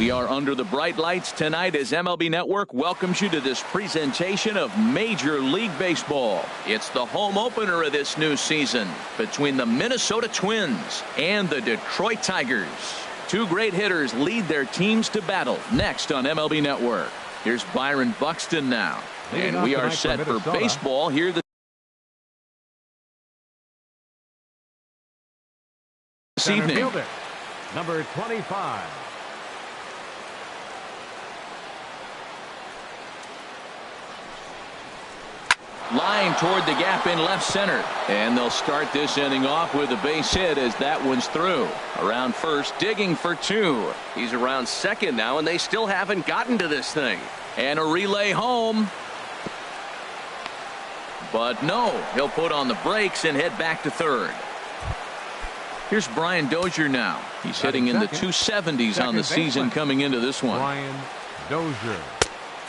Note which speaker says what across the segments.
Speaker 1: We are under the bright lights tonight as MLB Network welcomes you to this presentation of Major League Baseball. It's the home opener of this new season between the Minnesota Twins and the Detroit Tigers. Two great hitters lead their teams to battle next on MLB Network. Here's Byron Buxton now. And we are set for baseball here this evening.
Speaker 2: Fielder, number 25.
Speaker 1: Line toward the gap in left center. And they'll start this inning off with a base hit as that one's through. Around first, digging for two.
Speaker 3: He's around second now, and they still haven't gotten to this thing.
Speaker 1: And a relay home. But no, he'll put on the brakes and head back to third. Here's Brian Dozier now. He's hitting in the 270s on the season coming into this one.
Speaker 2: Brian Dozier.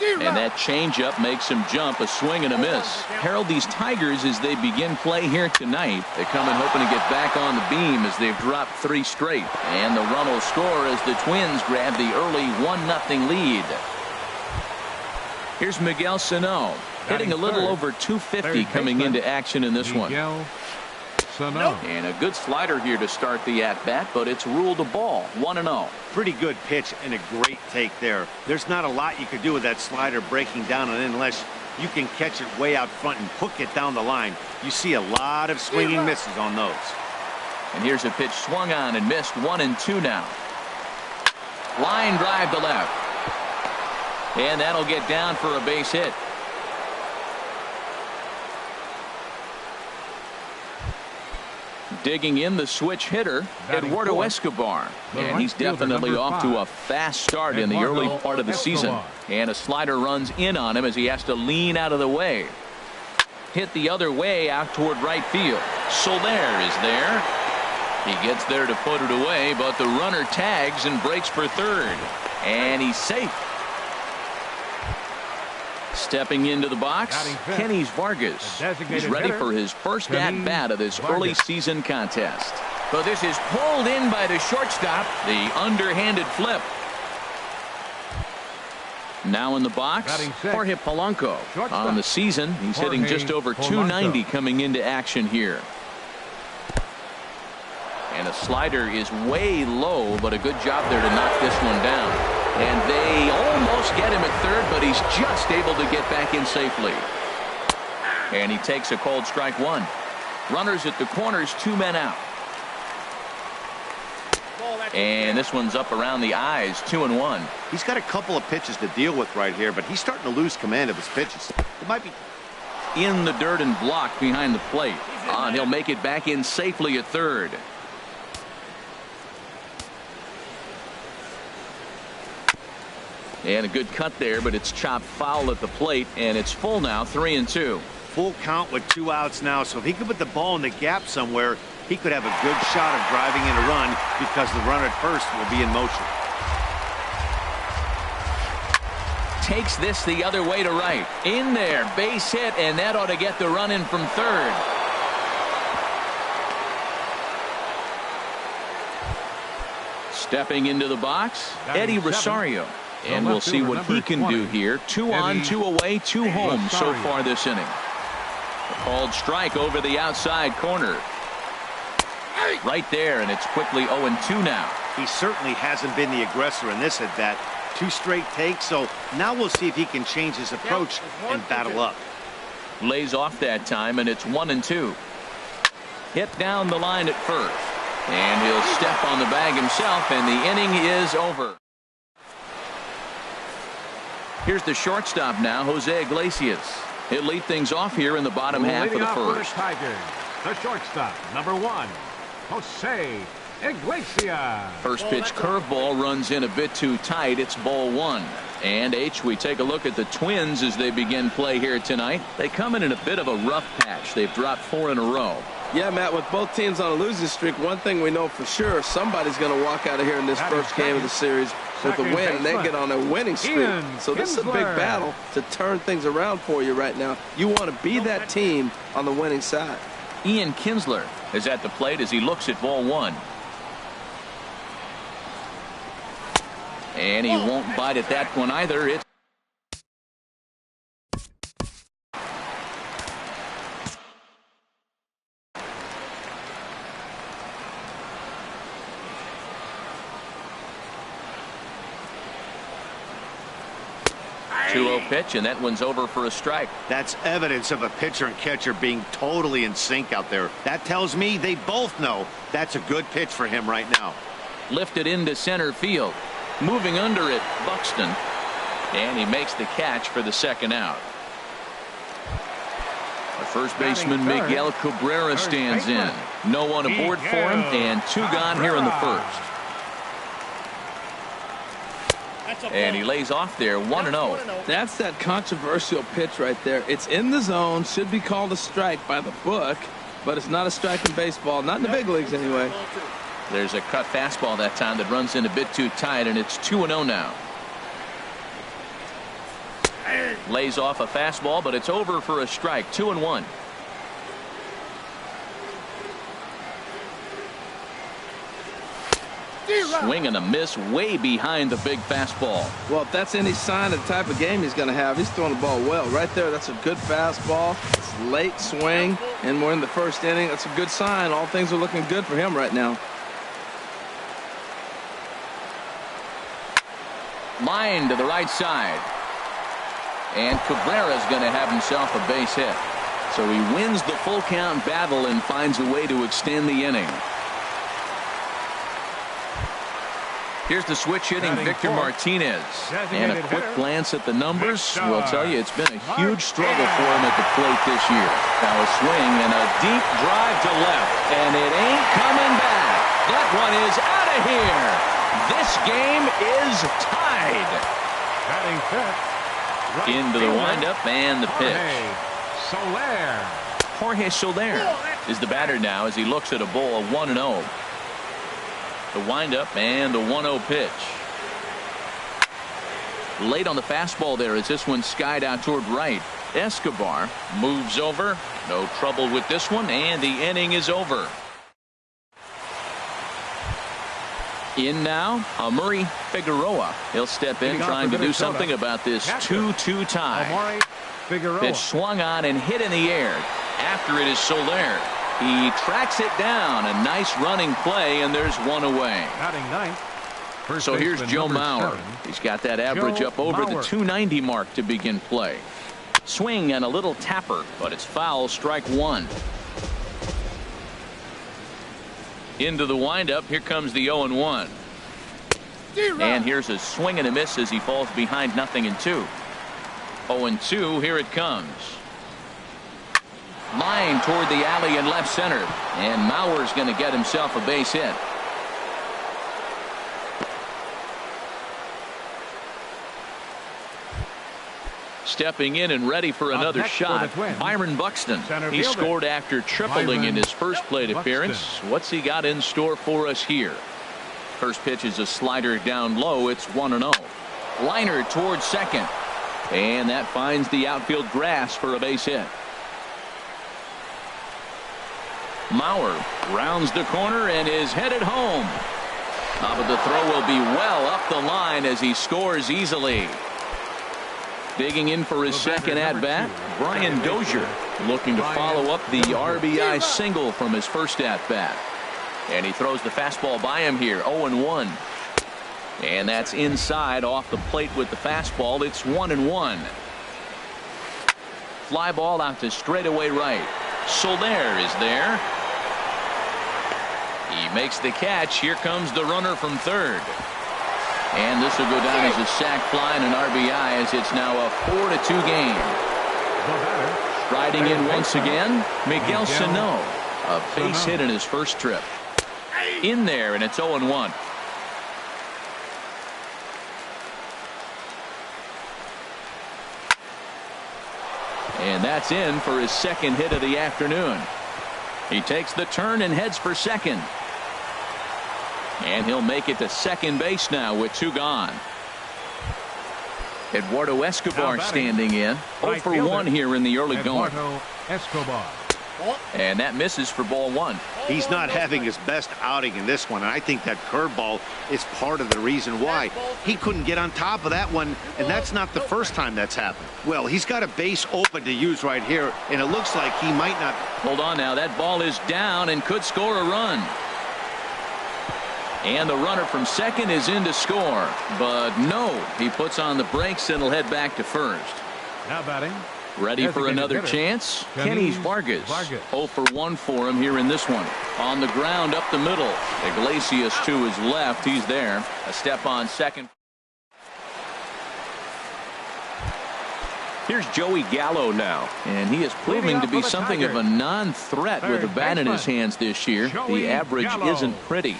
Speaker 1: And that changeup makes him jump, a swing and a miss. Herald, these Tigers, as they begin play here tonight, they come in hoping to get back on the beam as they've dropped 3 straight. And the run will score as the Twins grab the early 1-0 lead. Here's Miguel Sano, hitting a little over 250 coming into action in this one. And a good slider here to start the at-bat, but it's ruled a ball, 1-0.
Speaker 4: Pretty good pitch and a great take there. There's not a lot you could do with that slider breaking down and in unless you can catch it way out front and hook it down the line. You see a lot of swinging misses on those.
Speaker 1: And here's a pitch swung on and missed, 1-2 now. Line drive to left. And that'll get down for a base hit. Digging in the switch hitter, Eduardo Escobar. And he's definitely off to a fast start in the early part of the season. And a slider runs in on him as he has to lean out of the way. Hit the other way out toward right field. Soler is there. He gets there to put it away, but the runner tags and breaks for third. And he's safe. Stepping into the box, Kenny Vargas. He's ready for his first at-bat of this early season contest. But this is pulled in by the shortstop, the underhanded flip. Now in the box, Jorge Polanco. On the season, he's hitting just over 290 coming into action here. And a slider is way low, but a good job there to knock this one down. And they almost get him at third, but he's just able to get back in safely. And he takes a cold strike one. Runners at the corners, 2 men out. And this one's up around the eyes, 2-1.
Speaker 4: He's got a couple of pitches to deal with right here, but he's starting to lose command of his pitches. It might be
Speaker 1: in the dirt and blocked behind the plate. And he'll make it back in safely at third. And a good cut there, but it's chopped foul at the plate, and it's full now, 3-2.
Speaker 4: Full count with 2 outs now, so if he could put the ball in the gap somewhere, he could have a good shot of driving in a run because the runner at first will be in motion.
Speaker 1: Takes this the other way to right. In there, base hit, and that ought to get the run in from third. Stepping into the box, Eddie Rosario. And we'll see what he can do here. 2 on, 2 away, 2 home so far this inning. A called strike over the outside corner. Right there, and it's quickly 0-2 now.
Speaker 4: He certainly hasn't been the aggressor in this at bat. 2 straight takes, so now we'll see if he can change his approach and battle up.
Speaker 1: Lays off that time, and it's 1-2. Hit down the line at first. And he'll step on the bag himself, and the inning is over. Here's the shortstop now, Jose Iglesias. He'll lead things off here in the bottom half of the first.
Speaker 2: The shortstop, number 1, Jose Iglesias.
Speaker 1: First pitch curveball runs in a bit too tight. It's ball 1. And we take a look at the Twins as they begin play here tonight. They come in a bit of a rough patch. They've dropped 4 in a row.
Speaker 5: Yeah, Matt, with both teams on a losing streak, one thing we know for sure, somebody's going to walk out of here in this first game of the series with a win, and they get on a winning streak. So this is a big battle to turn things around for you right now. You want to be that team on the winning side.
Speaker 1: Ian Kinsler is at the plate as he looks at ball 1. And he won't bite at that one either. It's 2-0 pitch, and that one's over for a strike.
Speaker 4: That's evidence of a pitcher and catcher being totally in sync out there. That tells me they both know that's a good pitch for him right now.
Speaker 1: Lifted into center field. Moving under it, Buxton. And he makes the catch for the second out. Our first baseman, Miguel Cabrera, stands in. No one aboard for him, and 2 gone here in the first. And he lays off there, 1-0.
Speaker 5: That's that controversial pitch right there. It's in the zone, should be called a strike by the book, but it's not a strike in baseball, not in the big leagues anyway.
Speaker 1: There's a cut fastball that time that runs in a bit too tight, and it's 2-0 now. Lays off a fastball, but it's over for a strike, 2-1. Swing and a miss way behind the big fastball.
Speaker 5: Well, if that's any sign of the type of game he's going to have, he's throwing the ball well. Right there, that's a good fastball. It's late swing, and we're in the first inning. That's a good sign. All things are looking good for him right now.
Speaker 1: Line to the right side. And Cabrera's going to have himself a base hit. So he wins the full count battle and finds a way to extend the inning. Here's the switch hitting Victor Martinez. And a quick glance at the numbers will tell you it's been a huge struggle for him at the plate this year. Now a swing and a deep drive to left. And it ain't coming back. That one is out of here. This game is tied. Into the windup and the pitch. Jorge Soler is the batter now as he looks at a ball, 1-0. The windup and the 1-0 pitch. Late on the fastball there as this one skied out toward right. Escobar moves over. No trouble with this one, and the inning is over. In now, Amuri Figueroa. He'll step in trying to do something about this 2-2 tie. Pitch swung on and hit in the air. After it is Soler. He tracks it down. A nice running play, and there's one away. So here's Joe Mauer. He's got that average up over the 290 mark to begin play. Swing and a little tapper, but it's foul, strike one. Into the windup. Here comes the 0-1. And here's a swing and a miss as he falls behind 0-2. 0-2. Here it comes. Line toward the alley in left center. And Mauer's going to get himself a base hit. Stepping in and ready for another shot, Byron Buxton. He scored after tripling in his first plate appearance. What's he got in store for us here? First pitch is a slider down low. It's 1-0. Liner towards second. And that finds the outfield grass for a base hit. Mauer rounds the corner and is headed home. But the throw will be well up the line as he scores easily. Digging in for his second at-bat, Brian Dozier, looking to follow up the RBI single from his first at-bat. And he throws the fastball by him here, 0-1. And that's inside off the plate with the fastball. It's 1-1. Fly ball out to straightaway right. Soler is there. He makes the catch. Here comes the runner from third. And this will go down as a sac fly and an RBI as it's now a 4-2 game. Riding in once again, Miguel Sano. A base hit in his first trip. In there, and it's 0-1. And that's in for his second hit of the afternoon. He takes the turn and heads for second. And he'll make it to second base now with 2 gone. Eduardo Escobar standing in. 0 for 1 here in the early going. And that misses for ball one.
Speaker 4: He's not having his best outing in this one, and I think that curveball is part of the reason why. He couldn't get on top of that one, and that's not the first time that's happened. Well, he's got a base open to use right here, and it looks like he might not.
Speaker 1: Hold on now. That ball is down and could score a run. And the runner from second is in to score. But no, he puts on the brakes and will head back to first.
Speaker 2: Now batting.
Speaker 1: Ready for another chance? Kenny's Vargas. 0 for 1 for him here in this one. On the ground up the middle. Iglesias to his left. He's there. A step on second.
Speaker 3: Here's Joey Gallo now.
Speaker 1: And he is proving to be something of a non-threat with a bat in his hands this year. The average isn't pretty.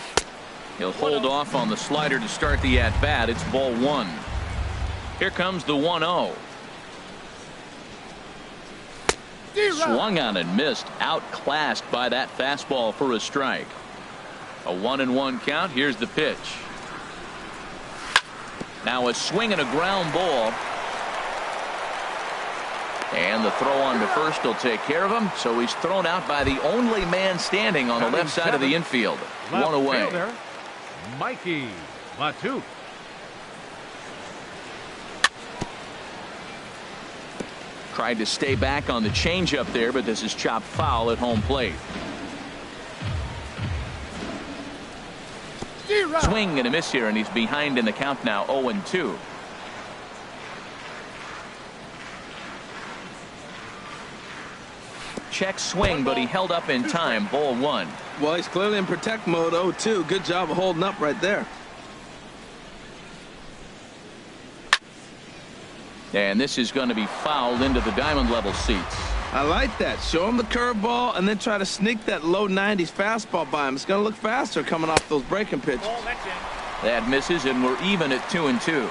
Speaker 1: He'll hold off on the slider to start the at-bat. It's ball one. Here comes the 1-0. Swung on and missed. Outclassed by that fastball for a strike. A 1-1 count. Here's the pitch. Now a swing and a ground ball. And the throw on to first will take care of him. So he's thrown out by the only man standing on the left side of the infield. One away.
Speaker 2: Mikey Matuk.
Speaker 1: Tried to stay back on the changeup there, but this is chopped foul at home plate. Swing and a miss here, and he's behind in the count now, 0-2. Check swing, but he held up in time. Ball one.
Speaker 5: Well, he's clearly in protect mode. 0-2. Good job of holding up right there.
Speaker 1: And this is going to be fouled into the diamond level seats.
Speaker 5: I like that. Show him the curveball and then try to sneak that low 90s fastball by him. It's going to look faster coming off those breaking pitches.
Speaker 1: That misses, and we're even at 2-2.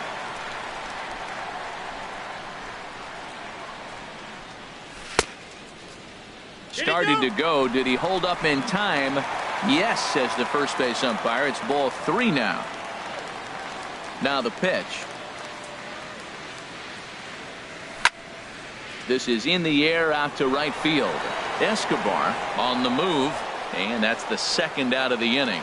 Speaker 1: Started to go. Did he hold up in time? Yes, says the first base umpire. It's ball three now. Now the pitch. This is in the air out to right field. Escobar on the move, and that's the second out of the inning.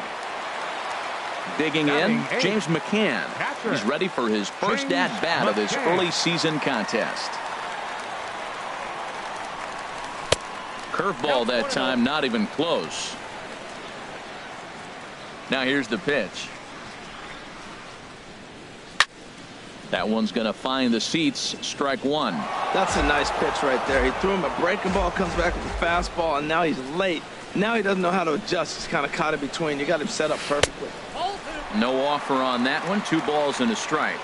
Speaker 1: Digging in, James McCann. He's ready for his first at-bat of this early season contest. Curveball that time, not even close. Now here's the pitch. That one's going to find the seats. Strike one.
Speaker 5: That's a nice pitch right there. He threw him a breaking ball, comes back with a fastball, and now he's late. Now he doesn't know how to adjust. He's kind of caught in between. You got him set up perfectly.
Speaker 1: No offer on that one. 2 balls and a strike.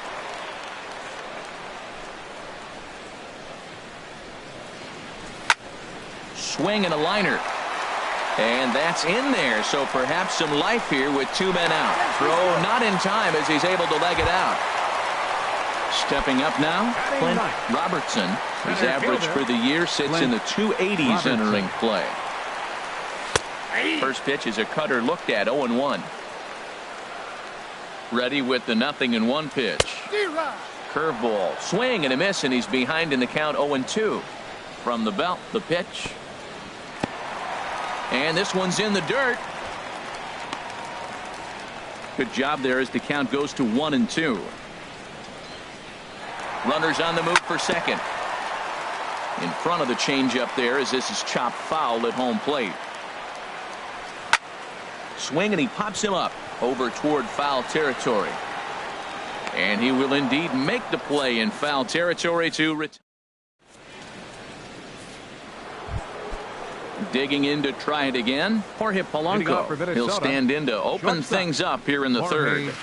Speaker 1: Swing and a liner. And that's in there. So perhaps some life here with 2 men out. Throw not in time as he's able to leg it out. Stepping up now, Clint Robertson. His average for the year sits in the 280s entering play. First pitch is a cutter looked at. 0-1. Ready with the 0-1 pitch. Curveball, swing and a miss, and he's behind in the count. 0-2. From the belt, the pitch. And this one's in the dirt. Good job there as the count goes to 1-2. Runners on the move for second. In front of the changeup there as this is chopped foul at home plate. Swing and he pops him up over toward foul territory. And he will indeed make the play in foul territory to retire. Digging in to try it again. Jorge Polanco. He'll stand in to open things up here in the third.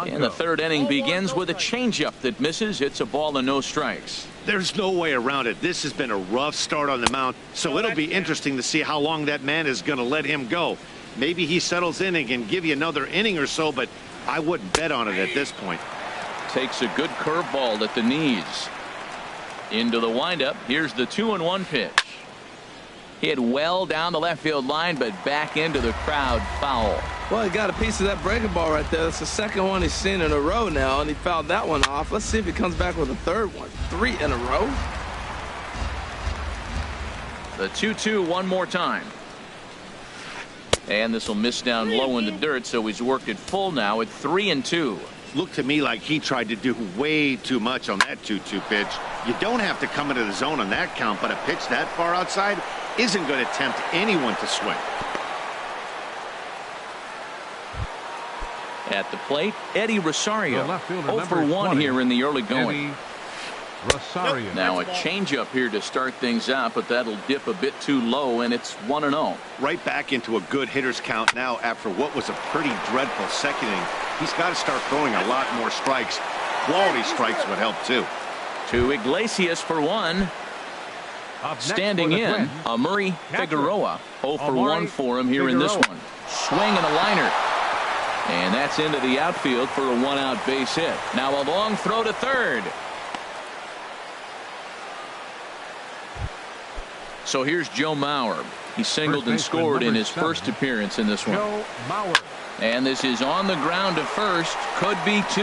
Speaker 1: And the third inning begins with a changeup that misses. It's a ball and no strikes.
Speaker 4: There's no way around it. This has been a rough start on the mound, so it'll be interesting to see how long that man is going to let him go. Maybe he settles in and can give you another inning or so, but I wouldn't bet on it at this point.
Speaker 1: Takes a good curveball at the knees. Into the windup. Here's the 2-1 pitch. Hit well down the left field line, but back into the crowd. Foul.
Speaker 5: Well, he got a piece of that breaking ball right there. That's the second one he's seen in a row now, and he fouled that one off. Let's see if he comes back with a third one. 3 in a row.
Speaker 1: The 2-2 one more time. And this will miss down low in the dirt, so he's worked it full now at 3-2.
Speaker 4: Looked to me like he tried to do way too much on that 2-2 pitch. You don't have to come into the zone on that count, but a pitch that far outside isn't going to tempt anyone to swing.
Speaker 1: At the plate, Eddie Rosario. 0 for 1 here in the early going.
Speaker 2: Rosario.
Speaker 1: Now a changeup here to start things out, but that'll dip a bit too low, and it's 1-0.
Speaker 4: Right back into a good hitter's count now after what was a pretty dreadful second inning. He's got to start throwing a lot more strikes. Quality strikes would help too.
Speaker 1: To Iglesias for 1. Standing in, Amuri Figueroa. 0 for 1 for him here in this one. Swing and a liner. And that's into the outfield for a 1-out base hit. Now a long throw to third. So here's Joe Mauer. He singled and scored in his first appearance in this one.
Speaker 2: Joe Mauer.
Speaker 1: And this is on the ground to first. Could be 2.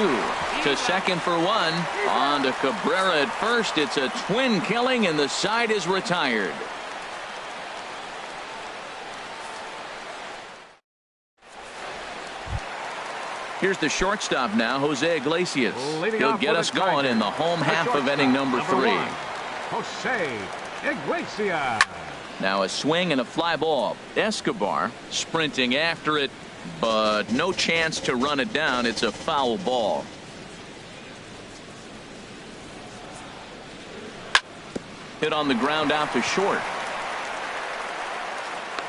Speaker 1: To second for 1. On to Cabrera at first. It's a twin killing, and the side is retired. Here's the shortstop now, Jose Iglesias. He'll get us going in the home half of inning number 3.
Speaker 2: Jose Iglesias.
Speaker 1: Now a swing and a fly ball. Escobar sprinting after it, but no chance to run it down. It's a foul ball. Hit on the ground out to short.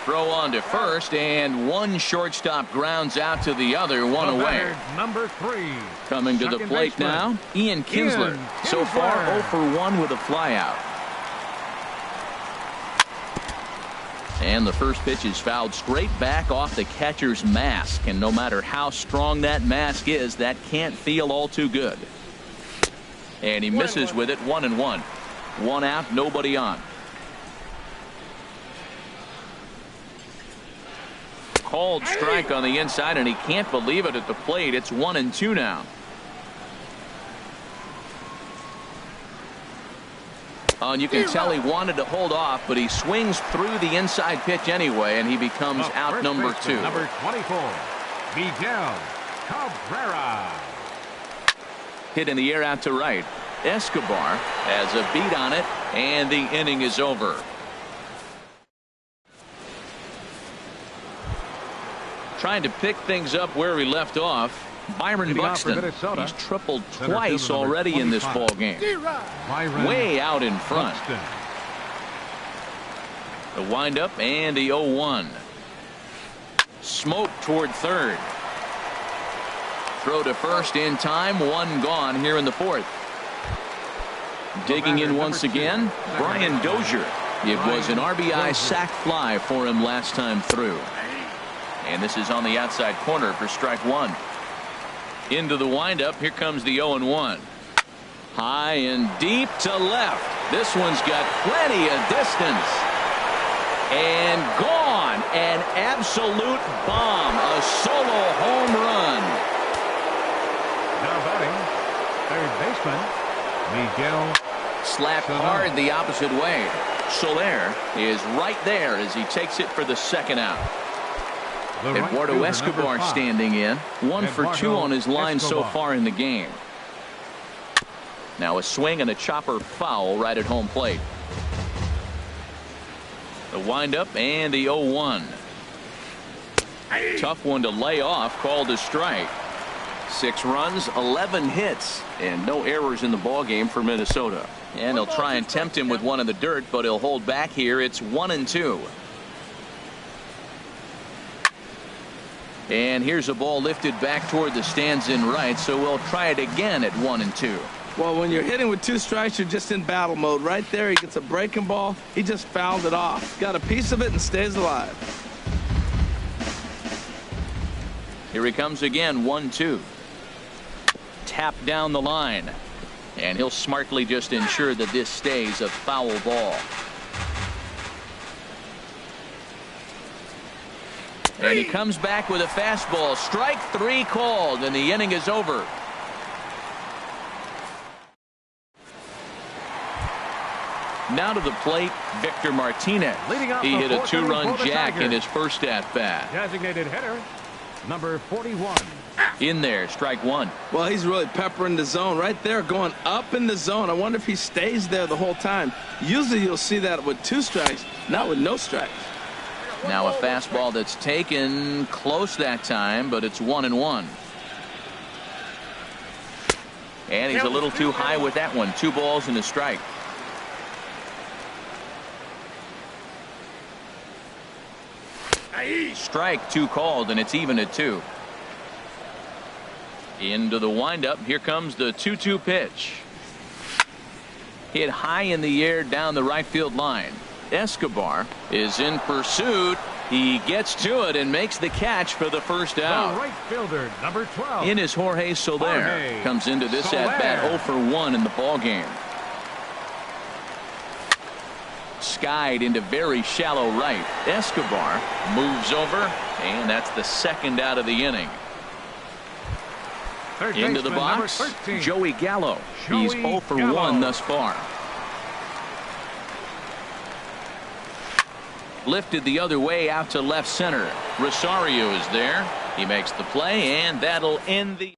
Speaker 1: Throw on to first, and one shortstop grounds out to the other, one away.
Speaker 2: Number 3.
Speaker 1: Coming to the plate now, Ian Kinsler. So far 0 for 1 with a flyout. And the first pitch is fouled straight back off the catcher's mask. And no matter how strong that mask is, that can't feel all too good. And he misses with it, 1-1. 1 out, nobody on. Called strike on the inside, and he can't believe it at the plate. It's 1-2 now. And you can tell he wanted to hold off, but he swings through the inside pitch anyway, and he becomes out number 2.
Speaker 2: Number 24, Miguel Cabrera.
Speaker 1: Hit in the air out to right. Escobar has a beat on it, and the inning is over. Trying to pick things up where he left off. Byron Buxton. He's tripled twice already in this ball game. Way out in front. The windup and the 0-1. Smoke toward third. Throw to first in time. 1 gone here in the 4th. Digging in once again, Brian Dozier. It was an RBI sac fly for him last time through. And this is on the outside corner for strike 1. Into the windup. Here comes the 0-1. High and deep to left. This one's got plenty of distance. And gone. An absolute bomb. A solo home run.
Speaker 2: Now batting, third baseman, Miguel.
Speaker 1: Slapped hard the opposite way. Soler is right there as he takes it for the 2nd out. Eduardo Escobar standing in. 1 for 2 on his line so far in the game. Now a swing and a chopper foul right at home plate. The windup and the 0-1. Tough one to lay off, called a strike. 6 runs, 11 hits, and no errors in the ball game for Minnesota. And they'll try and tempt him with one in the dirt, but he'll hold back here. It's 1-2. And here's a ball lifted back toward the stands in right, so we'll try it again at 1-2.
Speaker 5: Well, when you're hitting with 2 strikes, you're just in battle mode. Right there, he gets a breaking ball. He just fouled it off. Got a piece of it and stays alive.
Speaker 1: Here he comes again, 1-2. Tap down the line. And he'll smartly just ensure that this stays a foul ball. And he comes back with a fastball. Strike 3 called, and the inning is over. Now to the plate, Victor Martinez. He hit a two-run jack in his first at-bat.
Speaker 2: Designated hitter, number 41.
Speaker 1: In there, strike one.
Speaker 5: Well, he's really peppering the zone right there, going up in the zone. I wonder if he stays there the whole time. Usually you'll see that with 2 strikes, not with no strikes.
Speaker 1: Now a fastball that's taken close that time, but it's 1-1. And he's a little too high with that one. 2 balls and a strike. Strike 2 called, and it's even at 2. Into the windup. Here comes the 2-2 pitch. Hit high in the air down the right field line. Escobar is in pursuit. He gets to it and makes the catch for the first out.
Speaker 2: The right fielder, number 12.
Speaker 1: In is Jorge Soler. Comes into this at-bat 0 for 1 in the ballgame. Skied into very shallow right. Escobar moves over, and that's the second out of the inning. Into the box, Joey Gallo. He's 0 for 1 thus far. Lifted the other way out to left center. Rosario is there. He makes the play, and that'll end the.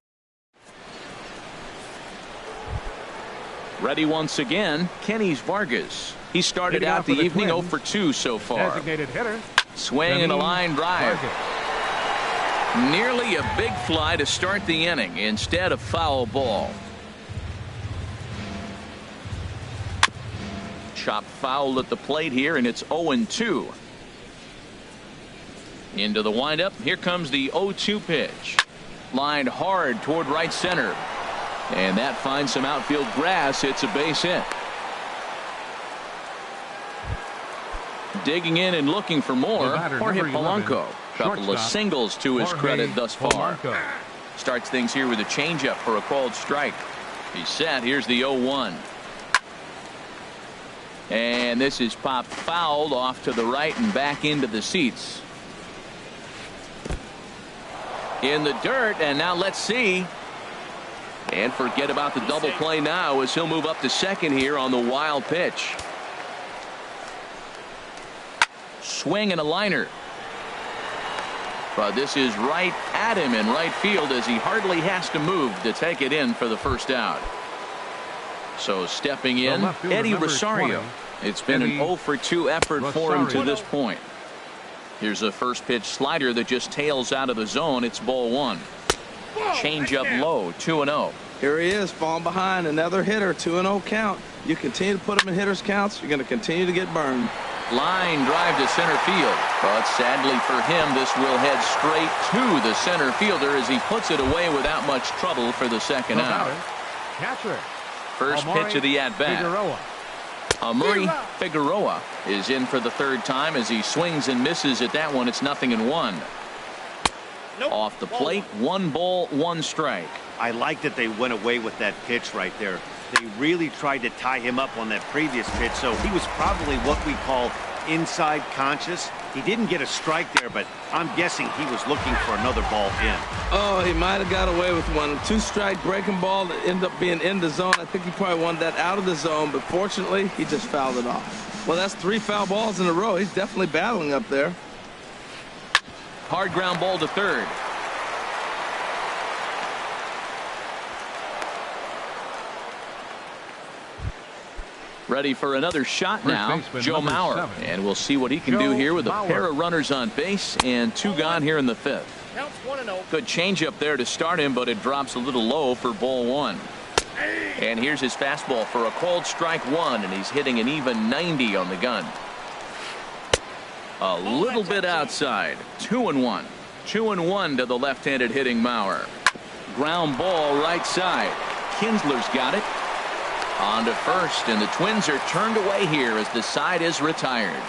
Speaker 1: Ready once again, Kenny Vargas. He started out the evening 0 for 2 so far.
Speaker 2: Designated hitter.
Speaker 1: Swing and a line drive. Nearly a big fly to start the inning instead of foul ball. Chop foul at the plate here, and it's 0-2. Into the windup. Here comes the 0-2 pitch. Lined hard toward right center. And that finds some outfield grass. It's a base hit. Digging in and looking for more, Jorge Polanco. Couple of singles to his credit thus far. Starts things here with a changeup for a called strike. He's set. Here's the 0-1. And this is popped fouled off to the right and back into the seats. In the dirt, and now let's see. And forget about the double play now as he'll move up to second here on the wild pitch. Swing and a liner. But this is right at him in right field as he hardly has to move to take it in for the first out. So stepping in, Eddie Rosario. It's been an 0 for 2 effort for him to this point. Here's a first pitch slider that just tails out of the zone. It's ball 1. Change up low, 2-0.
Speaker 5: Here he is, falling behind, another hitter, 2-0 count. You continue to put him in hitters counts, you're going to continue to get burned.
Speaker 1: Line drive to center field, but sadly for him, this will head straight to the center fielder as he puts it away without much trouble for the second out.
Speaker 2: Catcher.
Speaker 1: First pitch of the at-bat. Amuri Figueroa is in for the third time as he swings and misses at that one. It's 0-1. Off the plate, 1 ball, 1 strike.
Speaker 4: I like that they went away with that pitch right there. They really tried to tie him up on that previous pitch, so he was probably what we call inside conscious. He didn't get a strike there, but I'm guessing he was looking for another ball in.
Speaker 5: Oh, he might have got away with one. 2-strike breaking ball that ended up being in the zone. I think he probably wanted that out of the zone, but fortunately, he just fouled it off. Well, that's 3 foul balls in a row. He's definitely battling up there.
Speaker 1: Hard ground ball to third. Ready for another shot now, Joe Mauer. And we'll see what he can do here with a pair of runners on base and 2 gone here in the 5th. Good changeup there to start him, but it drops a little low for ball 1. And here's his fastball for a called strike 1, and he's hitting an even 90 on the gun. A little bit outside. 2-1. 2-1 to the left-handed hitting Mauer. Ground ball right side. Kinsler's got it. On to first, and the Twins are turned away here as the side is retired.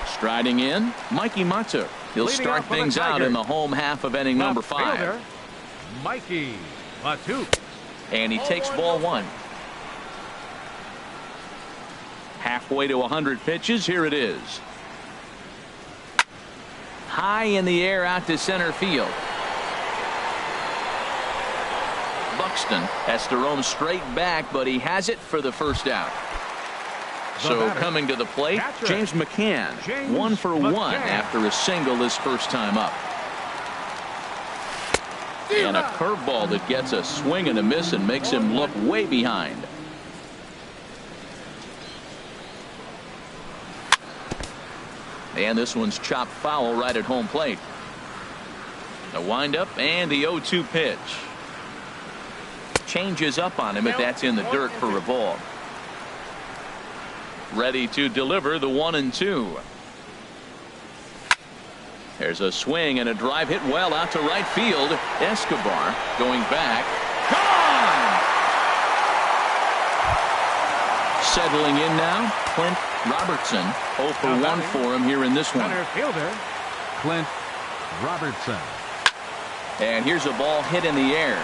Speaker 1: Striding in, Mikey Matsu. He'll start things out in the home half of inning number 5.
Speaker 2: Mikey Matsu.
Speaker 1: And he takes ball 1. Halfway to 100 pitches. Here it is. High in the air out to center field. Buxton has to roam straight back, but he has it for the first out. So coming to the plate, James McCann, 1 for 1 after a single his first time up. And a curveball that gets a swing and a miss and makes him look way behind. And this one's chopped foul right at home plate. The windup and the 0-2 pitch. Changes up on him, but that's in the dirt for a ball. Ready to deliver the 1-2. There's a swing and a drive hit well out to right field. Escobar going back. Gone! Settling in now, Clint Robertson. 0 for 1 for him here in this one.
Speaker 2: Center fielder, Clint Robertson.
Speaker 1: And here's a ball hit in the air.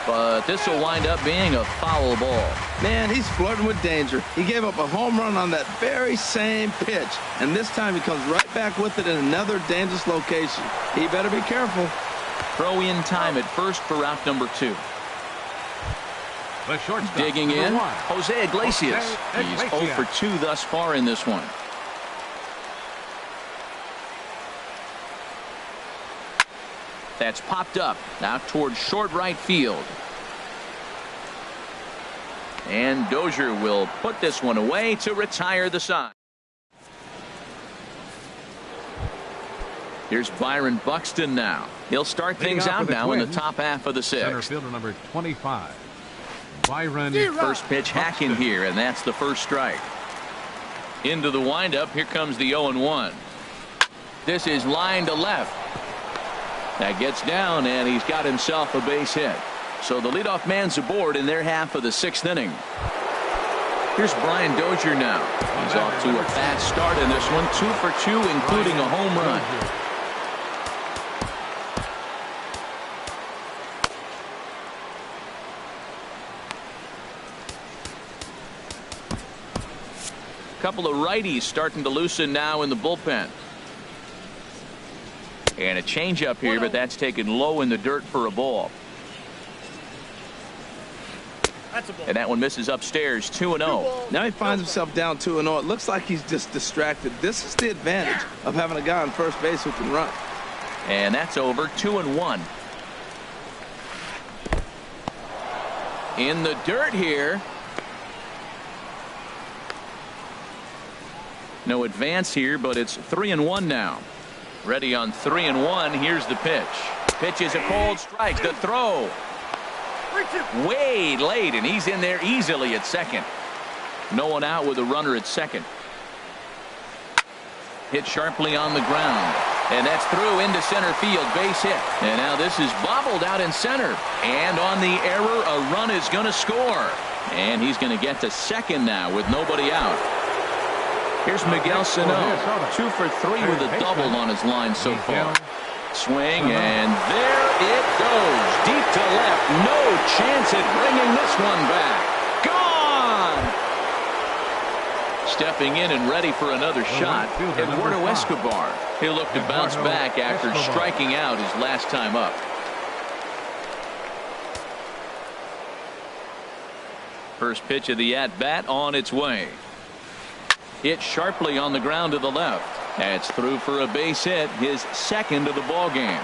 Speaker 1: But this will wind up being a foul ball.
Speaker 5: Man, he's flirting with danger. He gave up a home run on that very same pitch. And this time he comes right back with it in another dangerous location. He better be careful.
Speaker 1: Throw in time at first for out number 2.
Speaker 2: The shortstop,
Speaker 1: Digging in,
Speaker 2: #1.
Speaker 1: Jose Iglesias. He's 0 for 2 thus far in this one. That's popped up out towards short right field. And Dozier will put this one away to retire the side. Here's Byron Buxton now. He'll start things out now in the top half of the 6th.
Speaker 2: Center fielder number 25, Byron.
Speaker 1: First pitch hack in here, and that's the first strike. Into the windup. Here comes the 0-1. This is line to left. That gets down, and he's got himself a base hit. So the leadoff man's aboard in their half of the 6th inning. Here's Brian Dozier now. He's off to a fast start in this one. 2 for 2, including a home run. Couple of righties starting to loosen now in the bullpen. And a changeup here, but that's taken low in the dirt for a ball. And that one misses upstairs. 2-0.
Speaker 5: Now he finds himself down 2-0. It looks like he's just distracted. This is the advantage of having a guy on first base who can run.
Speaker 1: And that's over. 2-1. In the dirt here. No advance here, but it's 3-1 now. Ready on 3-1. Here's the pitch. Pitch is a cold strike. The throw. Way late, and he's in there easily at second. No one out with a runner at second. Hit sharply on the ground. And that's through into center field. Base hit. And now this is bobbled out in center. And on the error, a run is going to score. And he's going to get to second now with nobody out. Here's Miguel Sano, 2 for 3 with a double on his line so far. Swing, and there it goes. Deep to left. No chance at bringing this one back. Gone! Stepping in and ready for another shot, Eduardo Escobar. He'll look to bounce back after striking out his last time up. First pitch of the at-bat on its way. Hit sharply on the ground to the left. That's through for a base hit, his second of the ball game.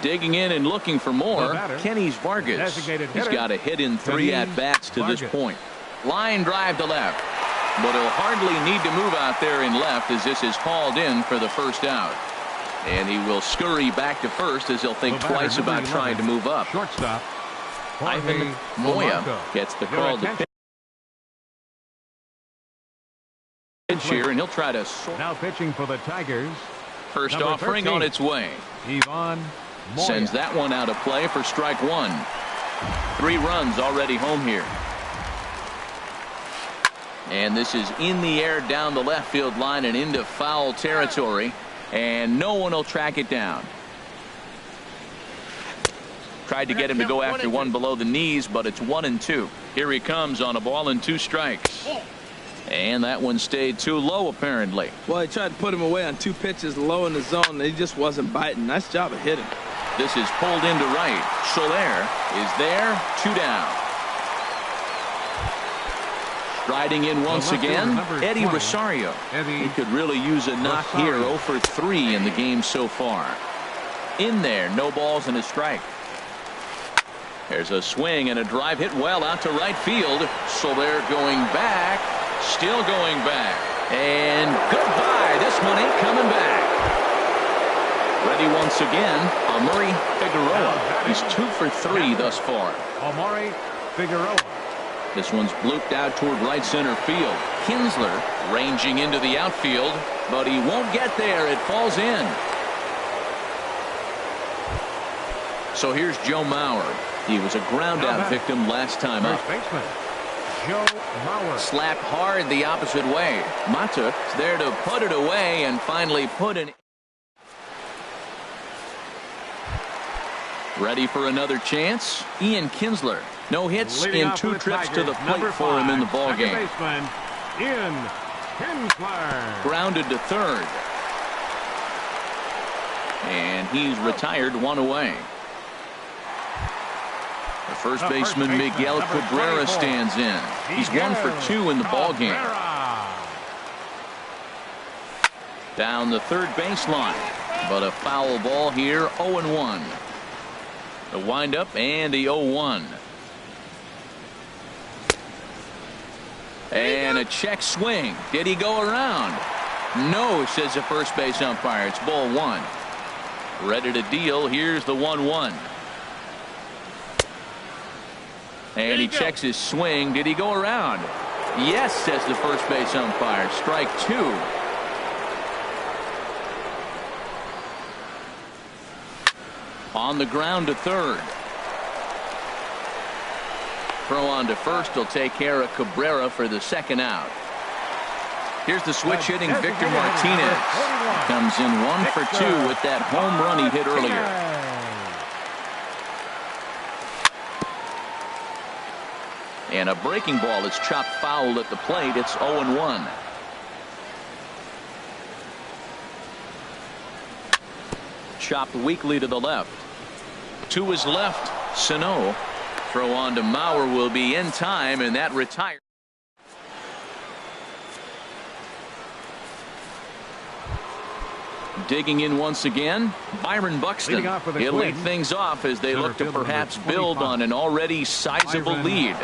Speaker 1: Digging in and looking for more, Kenny Vargas. He's got a hit in 3 at-bats to this point. Line drive to left. But he'll hardly need to move out there in left as this is hauled in for the first out. And he will scurry back to first as he'll think twice about trying to move up.
Speaker 2: Shortstop,
Speaker 1: Ivan Moya gets the call to pitch here, and he'll try to
Speaker 2: now pitching for the Tigers.
Speaker 1: First offering on its way.
Speaker 2: Ivan Moya
Speaker 1: sends that one out of play for strike 1. 3 runs already home here. And this is in the air down the left field line and into foul territory, and no one will track it down. Tried to get him to go after one below the knees, but it's 1-2. Here he comes on a ball and 2 strikes. And that one stayed too low, apparently.
Speaker 5: Well, he tried to put him away on 2 pitches low in the zone, and he just wasn't biting. Nice job of hitting.
Speaker 1: This is pulled into right. Soler is there. 2 down. Striding in once again, Eddie Rosario. He could really use a knock here. 0 for 3 in the game so far. In there, no balls and a strike. There's a swing and a drive hit well out to right field. Soler going back. Still going back. And goodbye. This one ain't coming back. Ready once again, Amaury Figueroa. He's 2 for 3 thus far.
Speaker 2: Amaury Figueroa.
Speaker 1: This one's blooped out toward right center field. Kinsler ranging into the outfield, but he won't get there. It falls in. So here's Joe Mauer. He was a ground out victim last time up.
Speaker 2: First baseman Joe Mauer.
Speaker 1: Slapped hard the opposite way. Mata is there to put it away and finally put it. Ready for another chance? Ian Kinsler. No hits in 2 trips to the plate for him in the ballgame.
Speaker 2: Baseman Ian Kinsler.
Speaker 1: Grounded to third. And he's retired 1 away. The first baseman Miguel Cabrera stands in. He's 1 for 2 in the ballgame. Down the third baseline. But a foul ball here, 0-1. The windup and the 0-1. And a check swing. Did he go around? No, says the first base umpire. It's ball 1. Ready to deal. Here's the 1-1. And he checks his swing. Did he go around? Yes, says the first base umpire. Strike 2. On the ground to third. Throw on to first will take care of Cabrera for the second out. Here's the switch hitting Victor Martinez. Comes in 1 for 2 with that home run he hit earlier. And a breaking ball is chopped foul at the plate. It's 0-1. Chopped weakly to the left. To his left, Sano. Throw on to Mauer will be in time, and that retires. Digging in once again, Byron Buxton. He'll lead things off as they look to perhaps build on an already sizable lead.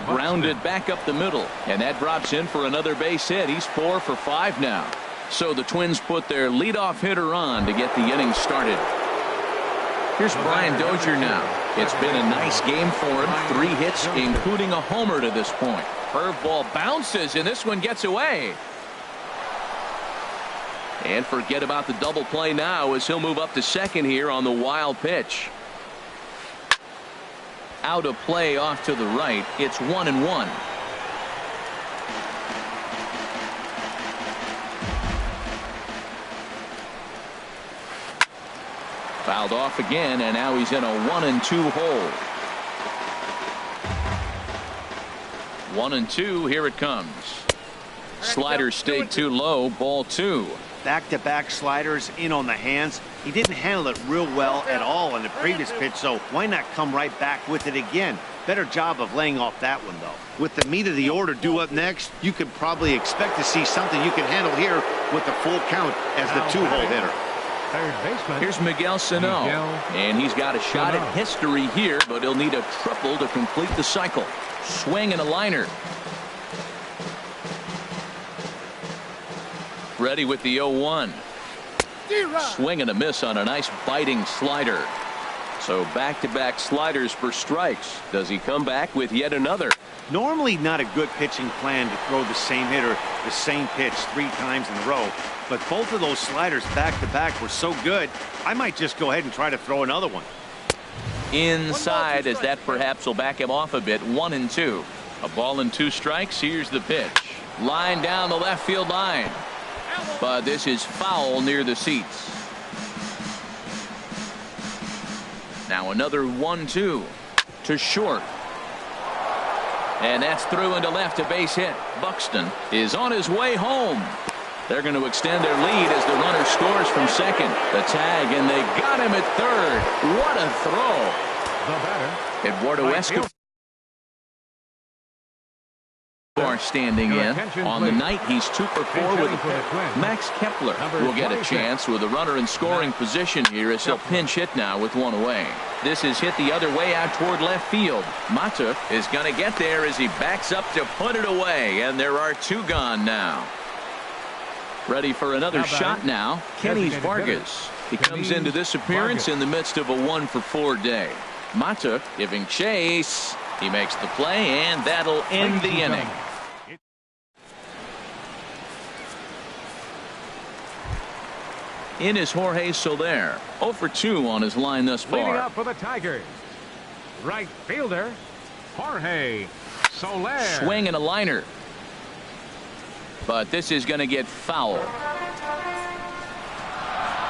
Speaker 1: Grounded back up the middle, and that drops in for another base hit. He's 4 for 5 now. So the Twins put their leadoff hitter on to get the inning started. Here's Brian Dozier now. It's been a nice game for him. 3 hits, including a homer to this point. Curveball bounces, and this one gets away. And forget about the double play now as he'll move up to second here on the wild pitch. Out of play off to the right. It's 1-1. Fouled off again, and now he's in a 1-2 hole. 1-2, here it comes. Slider stayed too low, ball 2.
Speaker 4: Back-to-back sliders in on the hands. He didn't handle it real well at all in the previous pitch, so why not come right back with it again? Better job of laying off that one, though. With the meat of the order due up next, you could probably expect to see something you can handle here with the full count as the 2-hole hitter.
Speaker 2: Third baseman.
Speaker 1: Here's Miguel Sano, and he's got a shot at history here, but he'll need a triple to complete the cycle. Swing and a liner. Ready with the 0-1. Swing and a miss on a nice biting slider. So back-to-back sliders for strikes. Does he come back with yet another?
Speaker 4: Normally not a good pitching plan to throw the same hitter the same pitch 3 times in a row, but both of those sliders back-to-back were so good, I might just go ahead and try to throw another one.
Speaker 1: Inside, as that perhaps will back him off a bit. 1-2. A ball and 2 strikes. Here's the pitch. Line down the left field line. But this is foul near the seats. Now another 1-2 to short. And that's through into left, a base hit. Buxton is on his way home. They're going to extend their lead as the runner scores from second. The tag, and they got him at third. What a throw.
Speaker 2: The batter,
Speaker 1: Eduardo Escobar standing in. On the night, he's 2 for 4 with a hit. Max Kepler will get a chance with a runner in scoring position here as he'll pinch hit now with 1 away. This is hit the other way out toward left field. Mata is going to get there as he backs up to put it away, and there are 2 gone now. Ready for another shot now. Kenny Vargas. He comes into this appearance in the midst of a 1 for 4 day. Mata giving chase. He makes the play, and that'll end the inning. In is Jorge Soler. 0 for 2 on his line thus far.
Speaker 2: Leading up for the Tigers, right fielder, Jorge Soler.
Speaker 1: Swing and a liner. But this is going to get foul.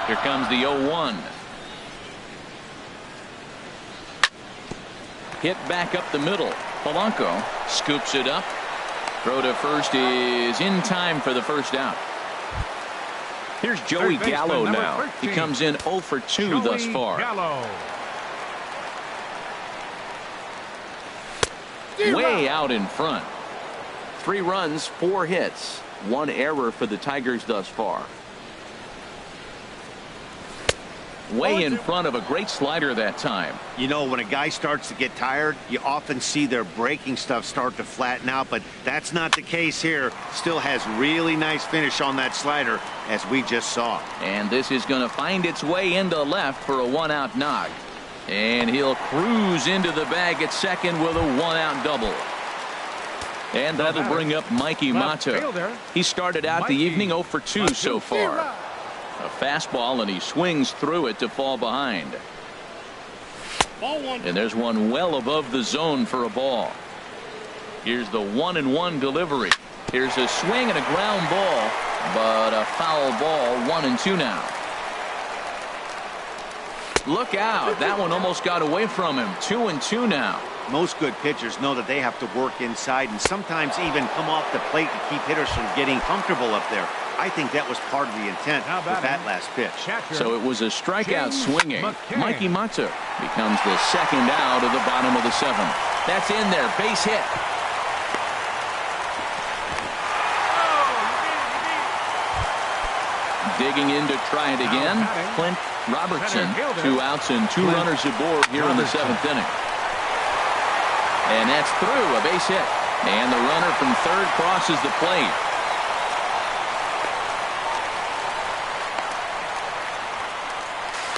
Speaker 1: Here comes the 0-1. Hit back up the middle. Polanco scoops it up. Throw to first is in time for the first out. Here's Joey Gallo now. 13. He comes in 0 for 2 Joey thus far.
Speaker 2: Gallo.
Speaker 1: Way out in front. 3 runs, 4 hits, 1 error for the Tigers thus far. Way in front of a great slider that time.
Speaker 4: You know, when a guy starts to get tired, you often see their breaking stuff start to flatten out, but that's not the case here. Still has really nice finish on that slider, as we just saw.
Speaker 1: And this is going to find its way into left for a 1-out knock. And he'll cruise into the bag at second with a 1-out double. And that'll bring up Mikey Mata. He started out the evening 0 for 2 so far. A fastball, and he swings through it to fall behind. And there's one well above the zone for a ball. Here's the 1-1 delivery. Here's a swing and a ground ball, but a foul ball. 1-2 now. Look out. That one almost got away from him. 2-2 now.
Speaker 4: Most good pitchers know that they have to work inside and sometimes even come off the plate to keep hitters from getting comfortable up there. I think that was part of the intent with that last pitch.
Speaker 1: So it was a strikeout swinging. Mikey Mata becomes the second out of the bottom of the 7th. That's in there. Base hit. Digging in to try it again. Clint Robertson. 2 outs and 2 runners aboard here in the 7th inning. And that's through, a base hit. And the runner from third crosses the plate.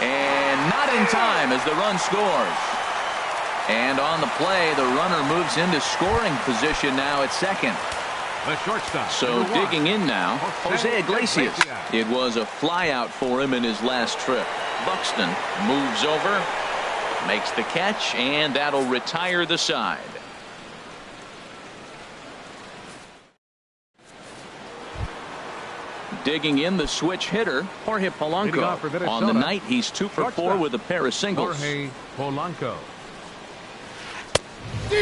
Speaker 1: And not in time as the run scores. And on the play, the runner moves into scoring position now at second.
Speaker 2: The shortstop.
Speaker 1: So digging in now, Jose Iglesias. It was a flyout for him in his last trip. Buxton moves over, makes the catch, and that'll retire the side. Digging in, the switch hitter, Jorge Polanco. On the night, he's 2 for 4 with a pair of singles.
Speaker 2: Jorge Polanco.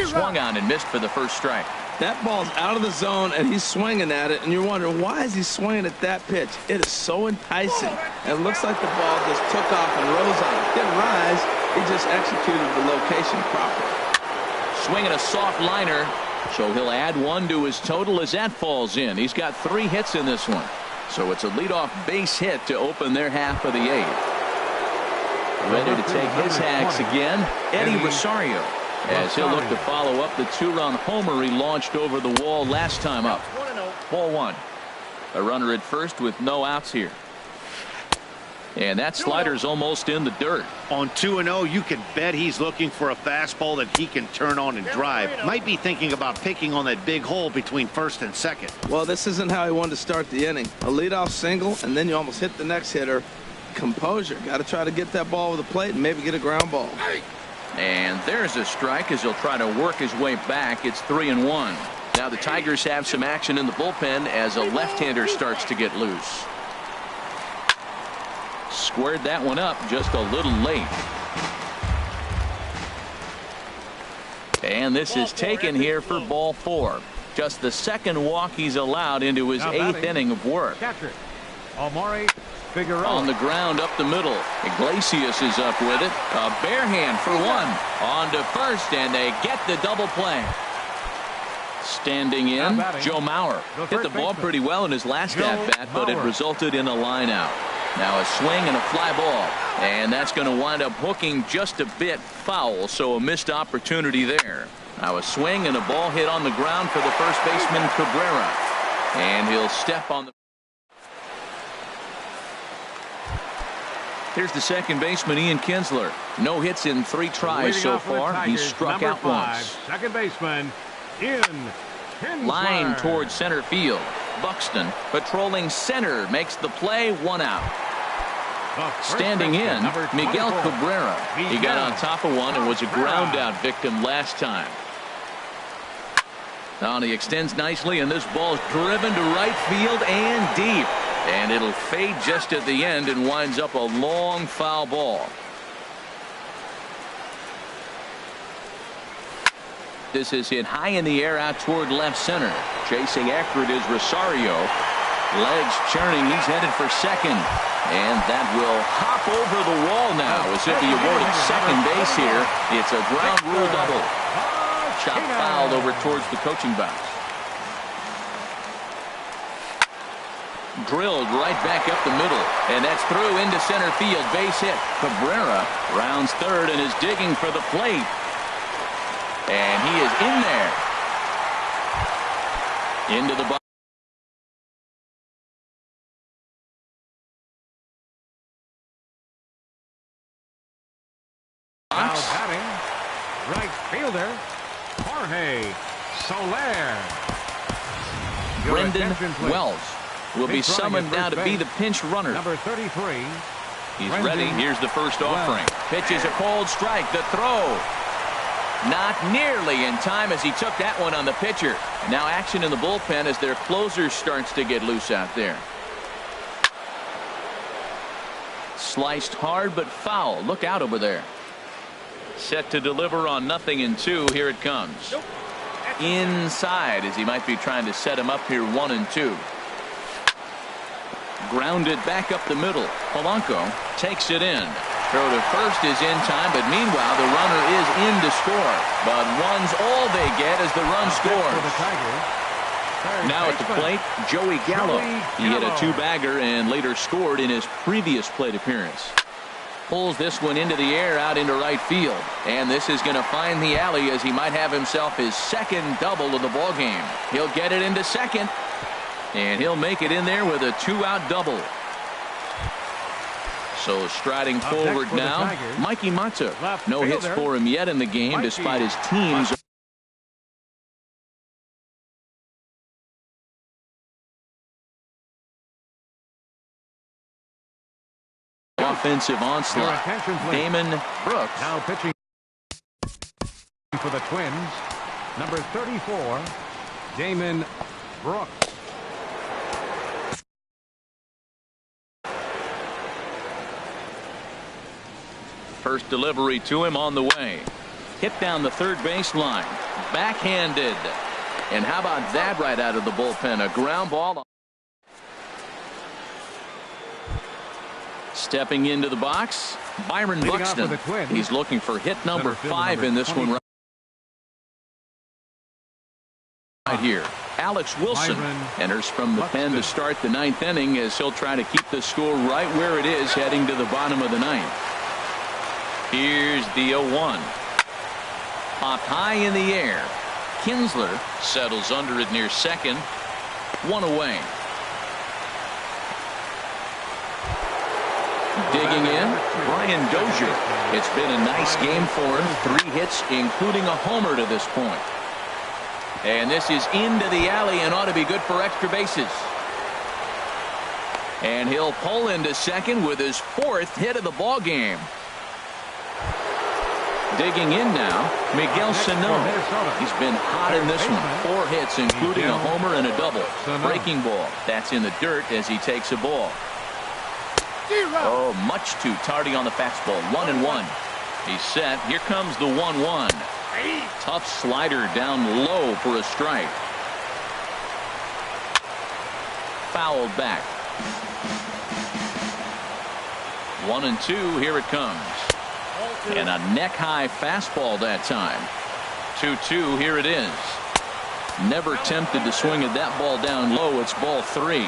Speaker 1: Swung on and missed for the first strike.
Speaker 5: That ball's out of the zone, and he's swinging at it, and you're wondering, why is he swinging at that pitch? It is so enticing. And it looks like the ball just took off and rose on it. Didn't rise. He just executed the location properly.
Speaker 1: Swinging a soft liner, so he'll add 1 to his total as that falls in. He's got 3 hits in this one. So it's a leadoff base hit to open their half of the 8th. Ready to take his hacks again, Eddie Rosario, as he'll look to follow up the 2-run homer he launched over the wall last time up. Ball 1. A runner at first with no outs here. And that slider's almost in the dirt.
Speaker 4: On 2-0, you can bet he's looking for a fastball that he can turn on and drive. Might be thinking about picking on that big hole between first and second.
Speaker 5: Well, this isn't how he wanted to start the inning. A leadoff single, and then you almost hit the next hitter. Composure. Got to try to get that ball over the plate and maybe get a ground ball.
Speaker 1: And there's a strike as he'll try to work his way back. It's 3-1. Now the Tigers have some action in the bullpen as a left-hander starts to get loose. Squared that one up just a little late. And this is taken here for ball 4. Just the second walk he's allowed into his 8th inning of work.
Speaker 2: Catcher, Omari Figueroa.
Speaker 1: On the ground up the middle. Iglesias is up with it. A bare hand for one. On to first, and they get the double play. Standing in, Joe Mauer. Hit the ball pretty well in his last at-bat, but it resulted in a line out. Now a swing and a fly ball. And that's going to wind up hooking just a bit foul, so a missed opportunity there. Now a swing and a ball hit on the ground for the first baseman, Cabrera. And he'll step on the... Here's the second baseman, Ian Kinsler. No hits in 3 tries so far. He's struck out once.
Speaker 2: Second baseman, Ian Kinsler.
Speaker 1: Line towards center field. Buxton patrolling center makes the play, 1 out. Standing in, Miguel Cabrera. He got on top of one and was a ground out victim last time. Now he extends nicely, and this ball's driven to right field and deep. And it'll fade just at the end and winds up a long foul ball. This is hit high in the air out toward left center. Chasing after it is Rosario. Legs churning. He's headed for second. And that will hop over the wall now as if he awarded second base here. It's a ground rule double. Shot fouled over towards the coaching box. Drilled right back up the middle. And that's through into center field. Base hit. Cabrera rounds third and is digging for the plate. And he is in there. Into the box.
Speaker 2: Now batting, right fielder, Jorge Soler.
Speaker 1: Brendan Wells will be summoned now to be the pinch runner.
Speaker 2: Number 33.
Speaker 1: He's ready. Here's the first offering. Pitches a cold strike. The throw. Not nearly in time as he took that one on the pitcher. And now action in the bullpen as their closer starts to get loose out there. Sliced hard but foul. Look out over there. Set to deliver on 0-2. Here it comes. Inside as he might be trying to set him up here 1-2. Grounded back up the middle. Polanco takes it in. Throw to first is in time, but meanwhile the runner is in to score. But one's all they get as the run scores. Now at the plate, Joey Gallo. He hit a 2-bagger and later scored in his previous plate appearance. Pulls this one into the air out into right field. And this is going to find the alley as he might have himself his second double of the ball game. He'll get it into second. And he'll make it in there with a 2-out double. So striding forward now, Mikey Mata. No hits for him yet in the game despite his team's offensive onslaught. Damon Brooks.
Speaker 2: Now pitching for the Twins, number 34, Damon Brooks.
Speaker 1: First delivery to him on the way. Hit down the third baseline. Backhanded. And how about that right out of the bullpen? A ground ball. Stepping into the box, Byron Buxton. He's looking for hit number 5 in this one right here. Alex Wilson enters from the pen to start the 9th inning as he'll try to keep the score right where it is heading to the bottom of the 9th. Here's the 0-1. Popped high in the air. Kinsler settles under it near second. 1 away. Digging in, Brian Dozier. It's been a nice game for him. 3 hits, including a homer to this point. And this is into the alley and ought to be good for extra bases. And he'll pull into second with his 4th hit of the ball game. Digging in now, Miguel Sano. He's been hot in this one. 4 hits, including a homer and a double. Breaking ball. That's in the dirt as he takes a ball. Oh, much too tardy on the fastball. 1-1. He's set. Here comes the 1-1. Tough slider down low for a strike. Fouled back. 1-2. Here it comes. And a neck-high fastball that time. 2-2. Here it is. Never tempted to swing at that ball down low. It's ball 3.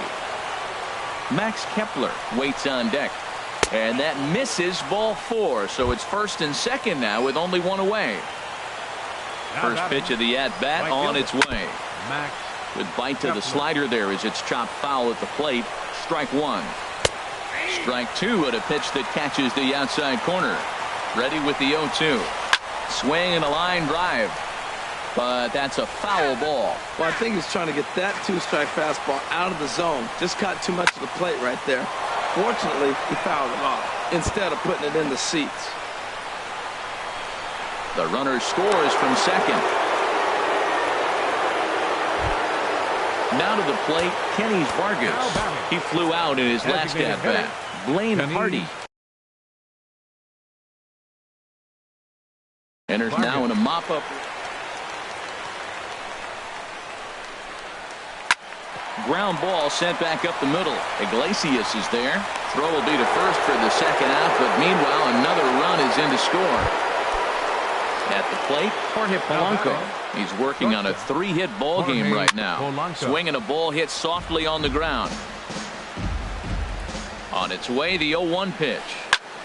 Speaker 1: Max Kepler waits on deck. And that misses, ball 4. So it's first and second now with only one away. First pitch of the at-bat on its way. Good bite to the slider there as it's chopped foul at the plate. Strike 1. Strike 2 at a pitch that catches the outside corner. Ready with the 0-2. Swing and a line drive. But that's a foul ball.
Speaker 5: Well, I think he's trying to get that 2-strike fastball out of the zone. Just caught too much of the plate right there. Fortunately, he fouled it off instead of putting it in the seats.
Speaker 1: The runner scores from second. Now to the plate, Kenny Vargas. He flew out in his last at-bat. Blaine Hardy enters now in a mop-up. Ground ball sent back up the middle. Iglesias is there. Throw will be to first for the second out, but meanwhile another run is in to score. At the plate, Jorge Polanco. He's working on a 3-hit ball game right now. Swinging a ball hit softly on the ground. On its way, the 0-1 pitch.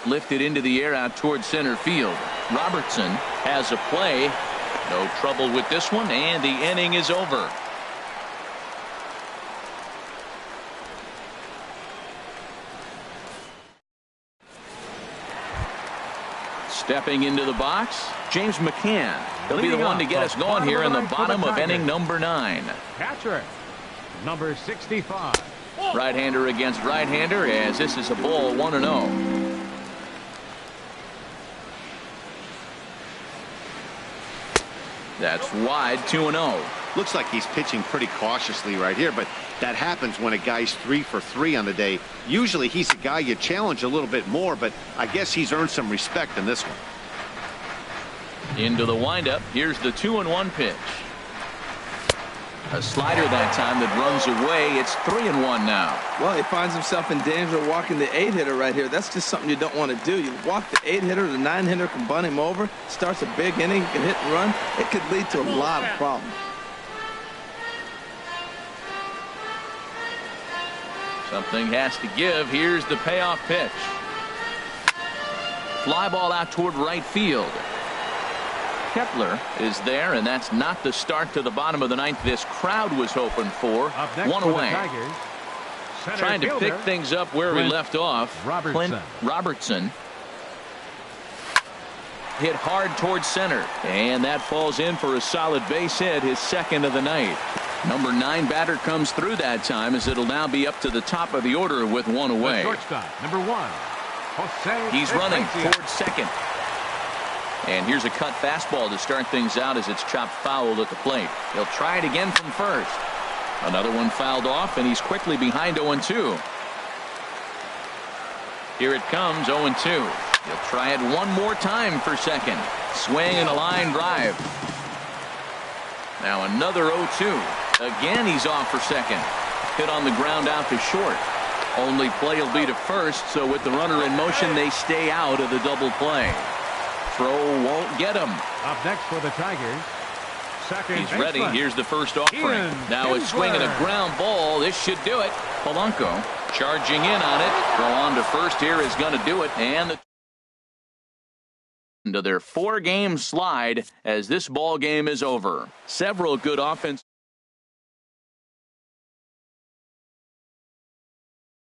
Speaker 1: Lifted into the air out towards center field. Robertson has a play. No trouble with this one, and the inning is over. Stepping into the box, James McCann. He'll be the one to get us going here in the bottom of inning number 9.
Speaker 2: Catcher, number 65.
Speaker 1: Right-hander against right-hander, as this is a ball 1-0. That's wide, 2-0.
Speaker 4: Looks like he's pitching pretty cautiously right here, but that happens when a guy's 3 for 3 on the day. Usually he's a guy you challenge a little bit more, but I guess he's earned some respect in this one.
Speaker 1: Into the windup. Here's the 2-1 pitch. A slider that time that runs away. It's 3-1 now.
Speaker 5: Well, he finds himself in danger of walking the 8-hitter right here. That's just something you don't want to do. You walk the 8-hitter, the 9-hitter can bunt him over, starts a big inning, can hit and run. It could lead to a lot of problems.
Speaker 1: Something has to give. Here's the payoff pitch. Fly ball out toward right field. Kepler is there, and that's not the start to the bottom of the 9th this crowd was hoping for. One away. Trying to pick things up where we left off. Clint Robertson hit hard towards center, and that falls in for a solid base hit, his second of the night. Number 9 batter comes through that time, as it'll now be up to the top of the order with one away.
Speaker 2: Shortstop, number 1.
Speaker 1: He's running towards second. And here's a cut fastball to start things out as it's chopped foul at the plate. He'll try it again from first. Another one fouled off, and he's quickly behind 0-2. Here it comes, 0-2. He'll try it one more time for second. Swing and a line drive. Now another 0-2. Again, he's off for second. Hit on the ground out to short. Only play will be to first, so with the runner in motion, they stay out of the double play. Throw won't get him.
Speaker 2: Up next for the Tigers, second
Speaker 1: He's ready. Here's the first offering. Now a swing and a ground ball. This should do it. Polanco charging in on it. Throw on to first here is going to do it. And into their 4-game slide as this ball game is over. Several good offense.